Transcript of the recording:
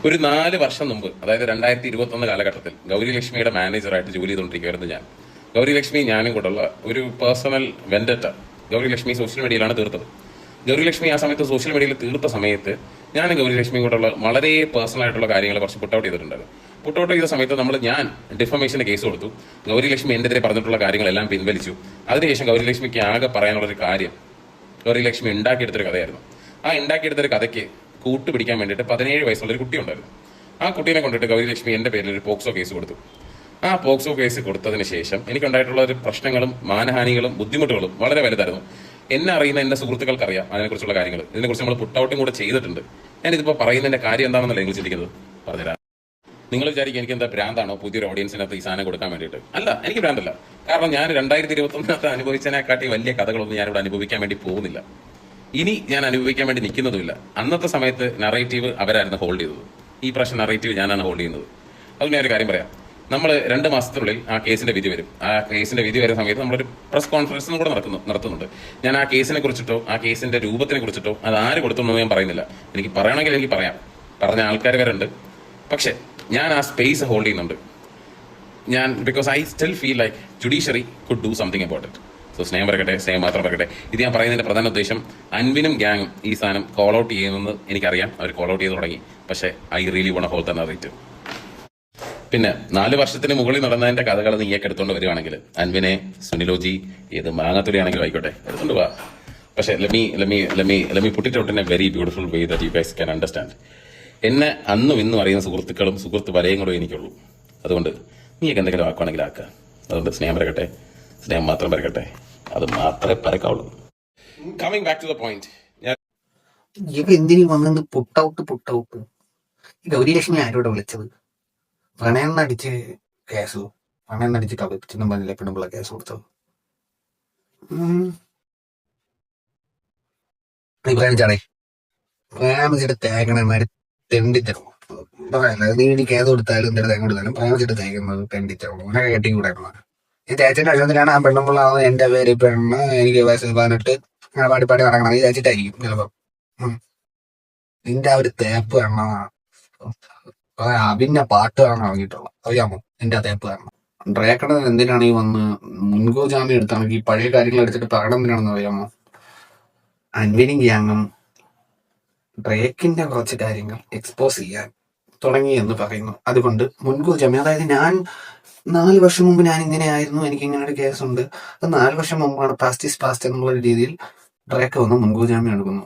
ഒരു 4 വർഷം മുമ്പ്, അതായത് 2021 കാലഘട്ടത്തിൽ ഗൗരി ലക്ഷ്മിയുടെ മാനേജറായിട്ട് ജോലി ചെയ്തുകൊണ്ടിരിക്കുകയായിരുന്നു ഞാൻ. ഗൗരി ലക്ഷ്മി ഞാനും കൂടെയുള്ള ഒരു പേഴ്സണൽ വെൻഡറ്റ ഗൗരി ലക്ഷ്മി സോഷ്യൽ മീഡിയയിലാണ് തീർത്തത്. ഗൗരി ലക്ഷ്മി ആ സമയത്ത് സോഷ്യൽ മീഡിയയിൽ തീർത്ത സമയത്ത് ഞാനും ഗൗരി ലക്ഷ്മിയും കൂടെയുള്ള വളരെ പേഴ്സണൽ ആയിട്ടുള്ള കാര്യങ്ങൾ കുറച്ച് പുട്ടൗട്ട് ചെയ്തിട്ടുണ്ടായിരുന്നു. പുട്ടൗട്ട് ചെയ്ത സമയത്ത് ഞാൻ ഡിഫമേഷന് കേസ് കൊടുത്തു. ഗൗരി ലക്ഷ്മി എൻ്റെതിരെ പറഞ്ഞിട്ടുള്ള കാര്യങ്ങളെല്ലാം പിൻവലിച്ചു. അതിനുശേഷം ഗൗരി ലക്ഷ്മിക്ക് ആകെ പറയാനുള്ളൊരു കാര്യം, ഗൗരി ലക്ഷ്മി ഉണ്ടാക്കിയെടുത്തൊരു കഥയായിരുന്നു. ആ ഉണ്ടാക്കിയെടുത്തൊരു കഥയ്ക്ക് കൂട്ടുപിടിക്കാൻ വേണ്ടിയിട്ട് 17 വയസ്സുള്ളൊരു കുട്ടി ഉണ്ടായിരുന്നു. ആ കുട്ടീനെ കൊണ്ടിട്ട് ഗൗരി ലക്ഷ്മി എൻ്റെ പേരിൽ ഒരു പോക്സോ കേസ് കൊടുത്തു. ആ പോക്സോ കേസ് കൊടുത്തതിന് ശേഷം എനിക്കുണ്ടായിട്ടുള്ള ഒരു പ്രശ്നങ്ങളും മാനഹാനികളും ബുദ്ധിമുട്ടുകളും വളരെ വലുതായിരുന്നു. എന്നെ അറിയുന്ന എൻ്റെ സുഹൃത്തുക്കൾക്ക് അറിയാം അതിനെക്കുറിച്ചുള്ള കാര്യങ്ങൾ. ഇതിനെക്കുറിച്ച് നമ്മൾ പുട്ടൗട്ടും കൂടെ ചെയ്തിട്ടുണ്ട്. ഞാനിതിപ്പോൾ പറയുന്നതിൻ്റെ കാര്യം എന്താണെന്നല്ല നിങ്ങൾ ചിന്തിക്കുന്നത്, പറഞ്ഞുതരാം. നിങ്ങൾ വിചാരിക്കും എനിക്ക് എന്താ ഭ്രാന്താണോ പുതിയൊരു ഓഡിയൻസിനകത്ത് ഈ സാധനം കൊടുക്കാൻ വേണ്ടിയിട്ട്? അല്ല, എനിക്ക് ഭ്രാന്തല്ല. കാരണം ഞാൻ 2021 അനുഭവിച്ചതിനെക്കാട്ടി വലിയ കഥകളൊന്നും ഞാനിവിടെ അനുഭവിക്കാൻ വേണ്ടി പോകുന്നില്ല. ഇനി ഞാൻ അനുഭവിക്കാൻ വേണ്ടി നിൽക്കുന്നതുമില്ല. അന്നത്തെ സമയത്ത് നറേറ്റീവ് അവരായിരുന്നു ഹോൾഡ് ചെയ്തത്. ഈ പ്രാവശ്യം നറേറ്റീവ് ഞാനാണ് ഹോൾഡ് ചെയ്യുന്നത്. അതുകൊണ്ട് ഞാനൊരു കാര്യം പറയാം. നമ്മൾ 2 മാസത്തിനുള്ളിൽ ആ കേസിന്റെ വിധി വരും. ആ കേസിന്റെ വിധി വരുന്ന സമയത്ത് നമ്മളൊരു പ്രസ് കോൺഫറൻസും കൂടെ നടത്തുന്നുണ്ട്. ഞാൻ ആ കേസിനെ കുറിച്ചിട്ടോ ആ കേസിന്റെ രൂപത്തിനെ കുറിച്ചിട്ടോ അത് ആര് കൊടുത്തു ഞാൻ പറയുന്നില്ല. എനിക്ക് പറയണമെങ്കിൽ എനിക്ക് പറയാം, പറഞ്ഞ ആൾക്കാർ വരെ. പക്ഷെ ഞാൻ ആ സ്പേസ് ഹോൾഡ് ചെയ്യുന്നുണ്ട്. Because I still feel like judiciary could do something about it. So സ്നേഹം പറയട്ടെ, സ്നേഹം മാത്രം പറയട്ടെ. ഇത് ഞാൻ പറയുന്നതിന്റെ പ്രധാന ഉദ്ദേശം, അൻവിനും ഗ്യാങ്ങും ഈ സാധനം കോൾ ഔട്ട് ചെയ്യുമെന്ന് എനിക്കറിയാം. അവർ കോൾ ഔട്ട് ചെയ്ത് തുടങ്ങി. പക്ഷേ I really want hold the narrative. പിന്നെ 4 വർഷത്തിന് മുകളിൽ നടന്നതിന്റെ കഥകൾ നീയൊക്കെ എടുത്തുകൊണ്ട് വരുവാണെങ്കിൽ, അൻവിനെ സുനിലോജി ഏത് മാങ്ങാത്തുലിയാണെങ്കിലും ആയിക്കോട്ടെ എടുത്തുകൊണ്ട് പോവാ. പക്ഷേ let me put it out in A very beautiful way that you guys can understand. എന്നെ അന്നും ഇന്നും അറിയുന്ന സുഹൃത്തുക്കളും സുഹൃത്ത് വലയങ്ങളും എനിക്കുള്ളൂ. അതുകൊണ്ട് നീയൊക്കെ എന്തെങ്കിലും ആക്കുവാണെങ്കിൽ ആക്കുക. അതുകൊണ്ട് സ്നേഹം പറയട്ടെ, സ്നേഹം മാത്രം പറയട്ടെ. അത് മാത്രമേ പരക്കാവുള്ളൂ. Coming back to the point, ഇവ എന്തിനു വന്നത് പുട്ടൗട്ട്. ഗൗരി ലക്ഷ്മി ആരോടെ വിളിച്ചത്? പ്രണയെന്നടിച്ച് കേസ്, പ്രണയെന്നടിച്ച് കവിപ്പിച്ചെന്നും പറഞ്ഞില്ല പെണ്ണുമ്പിള്ള കേസ് കൊടുത്തത്. പ്രേമിച്ചാടേ, പ്രേമിച്ചിട്ട് തേക്കണമാര് തെണ്ടിത്തരും. പറയല്ല, നീ കേസ് കൊടുത്താലും എന്തെങ്കിലും തേങ്ങ കൊടുത്താലും പ്രേമിച്ചിട്ട് തേക്കുന്നത് തെണ്ടിത്തരും. അങ്ങനെ കെട്ടി കൂടെക്കണം. ഈ ചേച്ചിന്റെ അക്ഷരത്തിലാണ് ആ പെണ്ണുമ്പിള്ള എന്റെ പേര് പെണ്ണ്, എനിക്ക് വയസ്സ് 18, അങ്ങനെ പാടി നടക്കണം. ഈ ചേച്ചിട്ടായിരിക്കും ചിലപ്പം. നിന്റെ ആ ഒരു തേപ്പ് കാരണം അഭിന്ന പാട്ട് കാരണം ഇറങ്ങിയിട്ടുള്ള അറിയാമോ? എന്റെ ആ തേപ്പ് കാരണം. ഡ്രേക്കട എന്തിനാണ് ഈ വന്ന് മുൻകൂർ ജാമ്യം എടുത്താണെങ്കിൽ ഈ പഴയ കാര്യങ്ങൾ എടുത്തിട്ട് പറയണം എന്തിനാണെന്ന് അറിയാമോ? അൻവിനും ഗ്യാങ്ങും ഡ്രേക്കിന്റെ കുറച്ച് കാര്യങ്ങൾ എക്സ്പോസ് ചെയ്യാൻ തുടങ്ങി എന്ന് പറയുന്നു. അതുകൊണ്ട് മുൻകൂർ ജാമ്യം, അതായത് ഞാൻ 4 വർഷം മുമ്പ് ഞാൻ ഇങ്ങനെ ആയിരുന്നു, എനിക്ക് ഇങ്ങനെ ഒരു കേസുണ്ട്, അത് 4 വർഷം മുമ്പാണ്, പാസ്റ്റ് ഈസ് പാസ്റ്റ് എന്നുള്ള രീതിയിൽ ഡ്രേക്ക് വന്ന് മുൻകൂർ ജാമ്യം എടുക്കുന്നു.